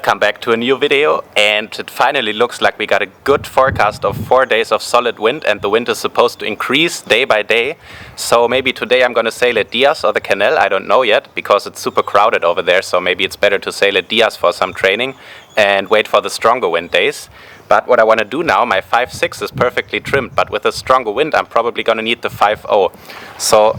Welcome back to a new video, and it finally looks like we got a good forecast of 4 days of solid wind, and the wind is supposed to increase day by day. So maybe today I'm gonna sail at Diaz or the Canal, I don't know yet, because it's super crowded over there, so maybe it's better to sail at Diaz for some training and wait for the stronger wind days. But what I want to do now, my 5.6 is perfectly trimmed, but with a stronger wind I'm probably gonna need the 5.0. So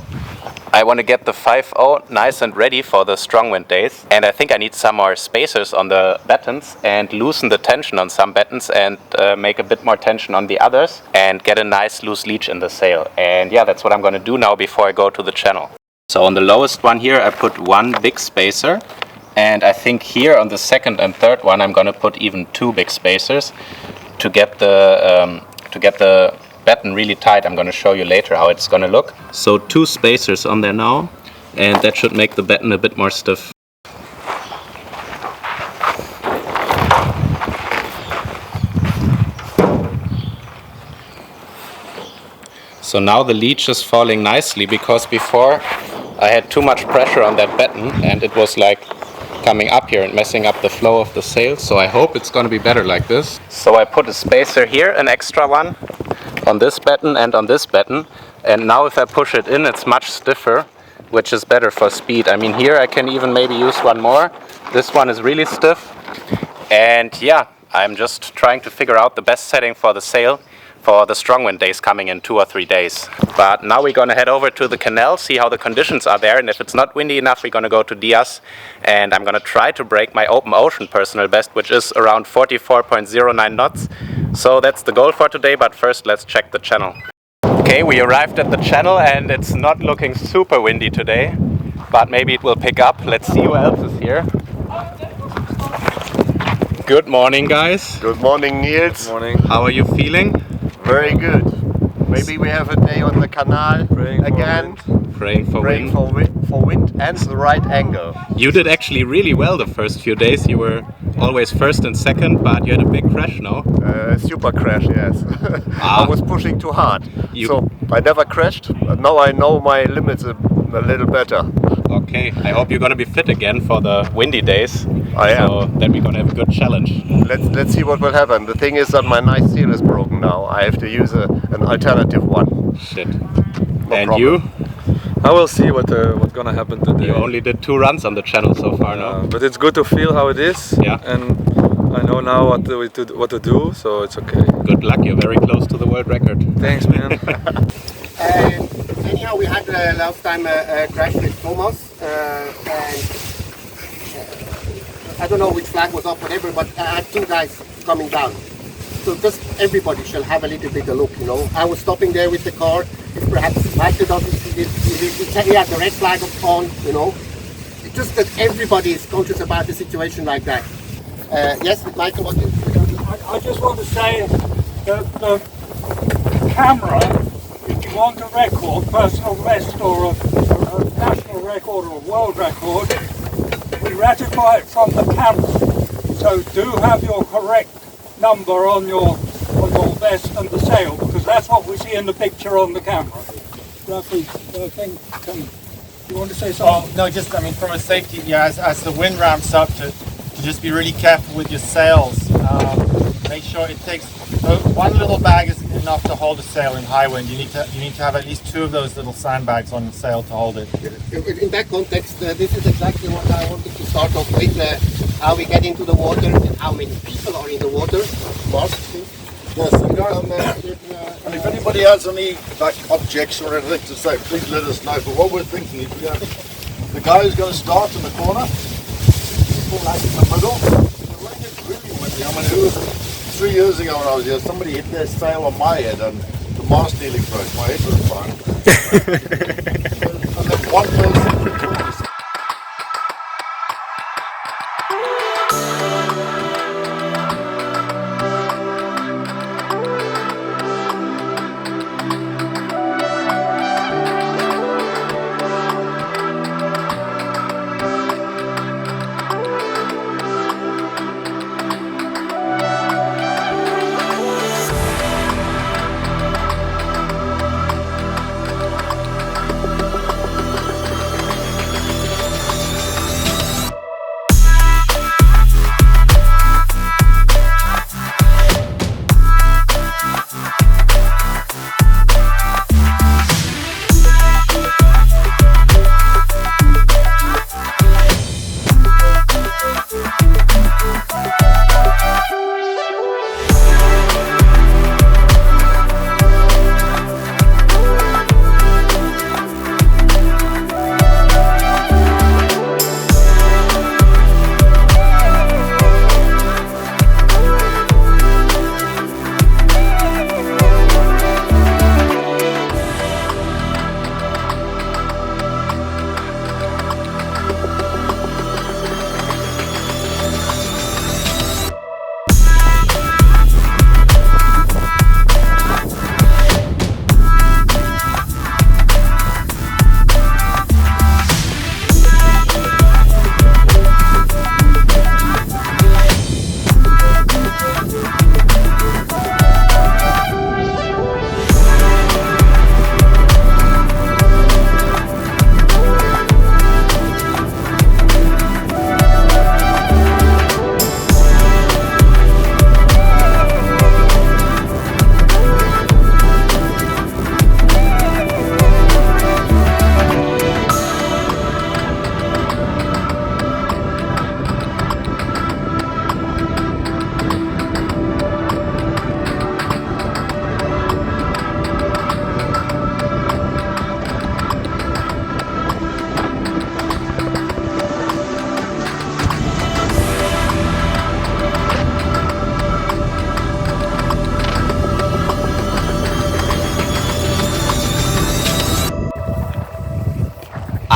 I want to get the 5.0 nice and ready for the strong wind days, and I think I need some more spacers on the battens and loosen the tension on some battens and make a bit more tension on the others and get a nice loose leech in the sail. And yeah, that's what I'm going to do now before I go to the channel. So on the lowest one here I put one big spacer, and I think here on the second and third one I'm going to put even two big spacers to get the batten really tight. I'm going to show you later how it's going to look. So two spacers on there now, and that should make the batten a bit more stiff. So now the leech is falling nicely, because before I had too much pressure on that batten and it was like coming up here and messing up the flow of the sail. So I hope it's going to be better like this. So I put a spacer here, an extra one, on this batten and on this batten, and now if I push it in it's much stiffer, which is better for speed. I mean, here I can even maybe use one more. This one is really stiff, and yeah, I'm just trying to figure out the best setting for the sail for the strong wind days coming in 2 or 3 days. But now we're gonna head over to the Canal, see how the conditions are there, and if it's not windy enough we're gonna go to Diaz, and I'm gonna try to break my open ocean personal best, which is around 44.09 knots. So that's the goal for today, but first let's check the channel. Okay, we arrived at the channel and it's not looking super windy today, but maybe it will pick up. Let's see who else is here. Good morning, guys. Good morning, Nils. Good morning. How are you feeling? Very good. Maybe we have a day on the Canal again. Praying for wind. For wind and the right angle. You did actually really well the first few days. You were always first and second, but you had a big crash, no? Super crash, yes. I was pushing too hard. So I never crashed, but now I know my limits a little better. Okay, I hope you're gonna be fit again for the windy days. I am. So then we're gonna have a good challenge. Let's see what will happen. The thing is that my nice seal is broken now. I have to use an alternative one. Shit. No And problem. you? I will see what's gonna happen today. You only did 2 runs on the channel so far, no? But it's good to feel how it is. Yeah. And I know now what to do, so it's okay. Good luck. You're very close to the world record. Thanks, man. Anyhow, we had last time a crash with Thomas, and I don't know which flag was up, whatever, but I had 2 guys coming down. So just everybody shall have a little bit of look, you know. I was stopping there with the car. If perhaps Michael doesn't see it, he had the red flag on, you know. It's just that everybody is conscious about the situation like that. Yes, Michael, what do you? I just want to say that the camera, if you want a record, personal best or a national record or a world record, we ratify it from the camera. So do have your correct number on your vest and the sail, because that's what we see in the picture on the camera. Roughly, I think. You want to say something? No, just I mean from a safety, yeah. As the wind ramps up, to just be really careful with your sails. Make sure it takes one little bag is enough to hold a sail in high wind. You need to have at least 2 of those little sandbags on the sail to hold it. In that context, this is exactly what I wanted to start off with, how we get into the water and how many people are in the water. Mark, please. Yes, and if anybody has any objects or anything to say, please let us know. But what we're thinking is the guy who's going to start in the corner, people like in the middle. The rain is really windy. I mean, 3 years ago when I was here, somebody hit their sail on my head and the mast nearly broke. My head was fine. And then one person.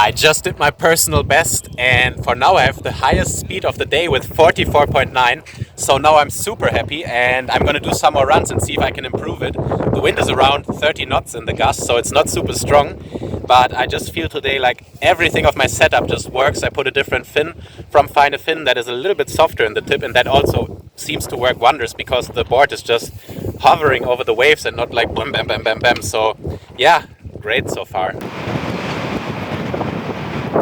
I just did my personal best, and for now I have the highest speed of the day with 44.9. So now I'm super happy, and I'm gonna do some more runs and see if I can improve it. The wind is around 30 knots in the gust, so it's not super strong, but I just feel today like everything of my setup just works. I put a different fin from Fine Fin that is a little bit softer in the tip, and that also seems to work wonders because the board is just hovering over the waves and not like bam bam bam bam bam. So yeah, great so far.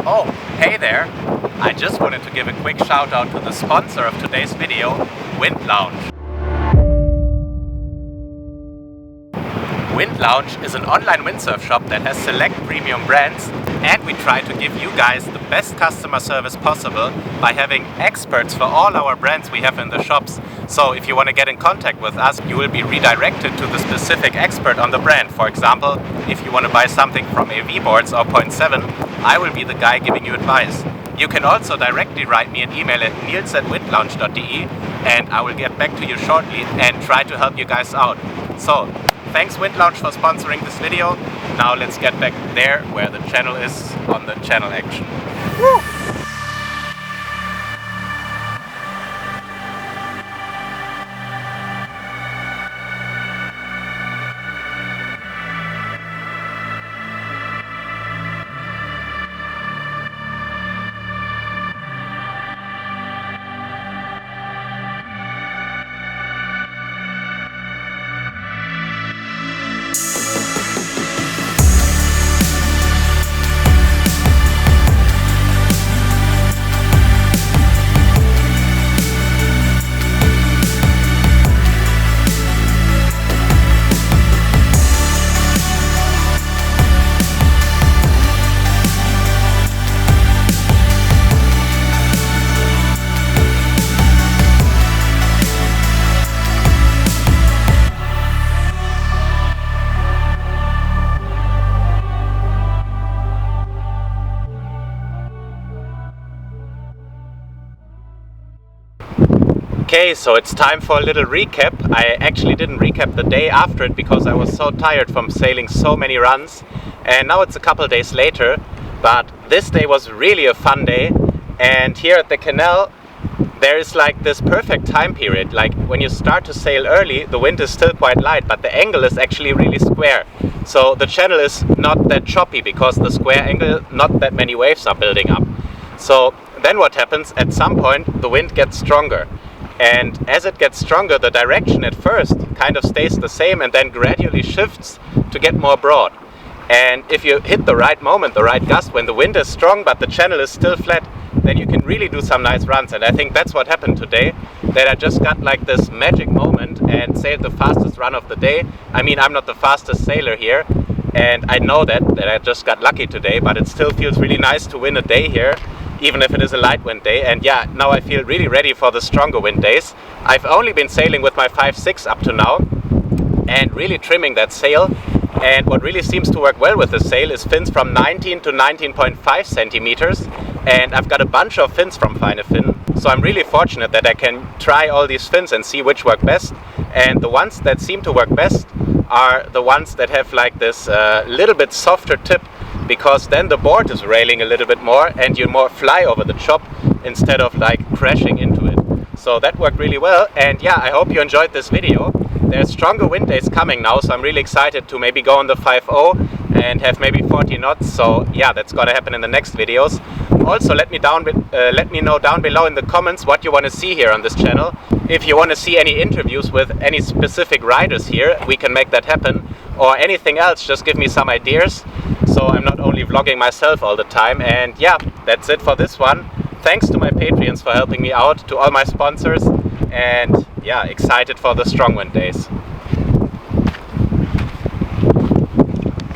Oh, hey there! I just wanted to give a quick shout out to the sponsor of today's video, Wind Lounge. Wind Lounge is an online windsurf shop that has select premium brands, and we try to give you guys the best customer service possible by having experts for all our brands we have in the shops. So if you want to get in contact with us, you will be redirected to the specific expert on the brand. For example, if you want to buy something from AV Boards or Point 7, I will be the guy giving you advice. You can also directly write me an email at nils@windlounge.de, and I will get back to you shortly and try to help you guys out. So, thanks Wind Lounge for sponsoring this video. Now let's get back there where the channel is on the channel action. Woo! Okay, so it's time for a little recap. I actually didn't recap the day after it because I was so tired from sailing so many runs, and now it's a couple days later, but this day was really a fun day. And here at the canal there is like this perfect time period. Like when you start to sail early, the wind is still quite light, but the angle is actually really square, so the channel is not that choppy because the square angle, not that many waves are building up. So then what happens, at some point the wind gets stronger. And as it gets stronger, the direction at first kind of stays the same and then gradually shifts to get more broad. And if you hit the right moment, the right gust, when the wind is strong but the channel is still flat, then you can really do some nice runs. And I think that's what happened today, that I just got like this magic moment and sailed the fastest run of the day. I mean, I'm not the fastest sailor here, and I know that I just got lucky today, but it still feels really nice to win a day here, even if it is a light wind day. And yeah, now I feel really ready for the stronger wind days. I've only been sailing with my 5.6 up to now and really trimming that sail. And what really seems to work well with the sail is fins from 19 to 19.5 centimeters. And I've got a bunch of fins from Fine Fin. So I'm really fortunate that I can try all these fins and see which work best. And the ones that seem to work best are the ones that have like this little bit softer tip, because then the board is railing a little bit more and you more fly over the chop instead of like crashing into it. So that worked really well. And yeah, I hope you enjoyed this video. There's stronger wind days coming now, so I'm really excited to maybe go on the 5.0 and have maybe 40 knots. So yeah, that's gonna happen in the next videos. Also, let me know down below in the comments what you want to see here on this channel. If you want to see any interviews with any specific riders here, we can make that happen. Or anything else, just give me some ideas, so I'm not only vlogging myself all the time. And yeah, that's it for this one. Thanks to my Patreons for helping me out, to all my sponsors, and yeah, excited for the strong wind days.